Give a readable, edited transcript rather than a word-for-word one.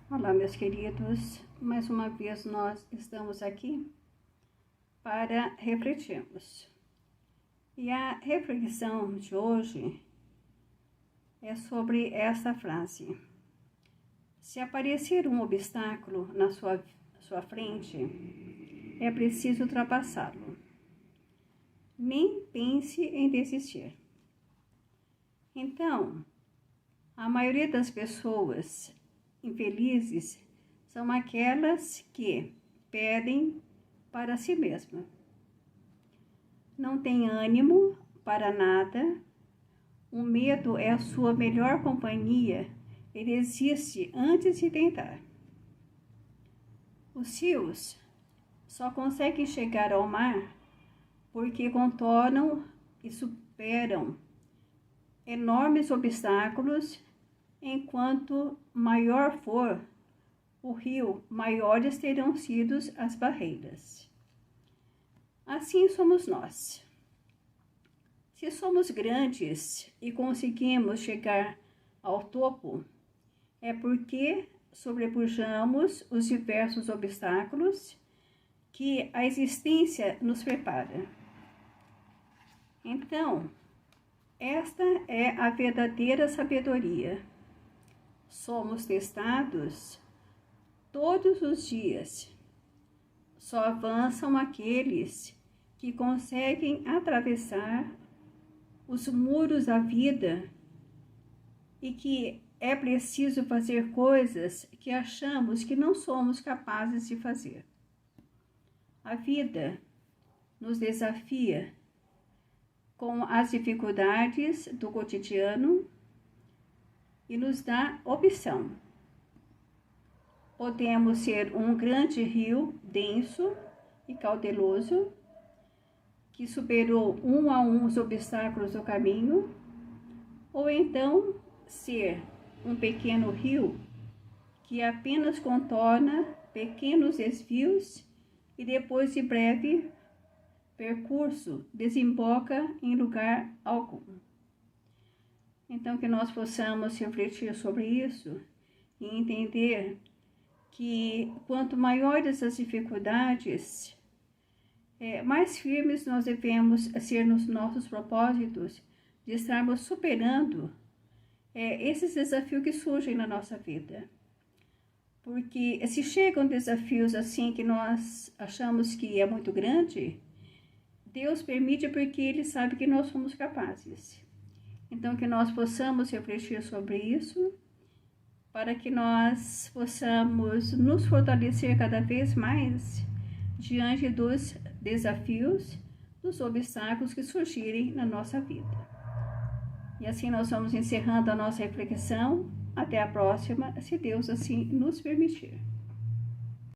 Olá, meus queridos, mais uma vez nós estamos aqui para refletirmos. E a reflexão de hoje é sobre essa frase: se aparecer um obstáculo na sua frente, é preciso ultrapassá-lo. Nem pense em desistir. Então, a maioria das pessoas infelizes são aquelas que pedem para si mesma. Não tem ânimo para nada, o medo é a sua melhor companhia, ele existe antes de tentar. Os rios só conseguem chegar ao mar porque contornam e superam enormes obstáculos. Enquanto maior for o rio, maiores terão sido as barreiras. Assim somos nós. Se somos grandes e conseguimos chegar ao topo, é porque sobrepujamos os diversos obstáculos que a existência nos prepara. Então, esta é a verdadeira sabedoria. Somos testados todos os dias. Só avançam aqueles que conseguem atravessar os muros da vida e que é preciso fazer coisas que achamos que não somos capazes de fazer. A vida nos desafia com as dificuldades do cotidiano e nos dá opção. Podemos ser um grande rio denso e cauteloso, que superou um a um os obstáculos do caminho, ou então ser um pequeno rio que apenas contorna pequenos desvios e depois de breve percurso desemboca em lugar algum. Então, que nós possamos refletir sobre isso e entender que quanto maiores as dificuldades, mais firmes nós devemos ser nos nossos propósitos de estarmos superando esses desafios que surgem na nossa vida. Porque se chegam desafios assim que nós achamos que é muito grande, Deus permite porque Ele sabe que nós somos capazes. Então, que nós possamos refletir sobre isso, para que nós possamos nos fortalecer cada vez mais diante dos desafios, dos obstáculos que surgirem na nossa vida. E assim nós vamos encerrando a nossa reflexão. Até a próxima, se Deus assim nos permitir.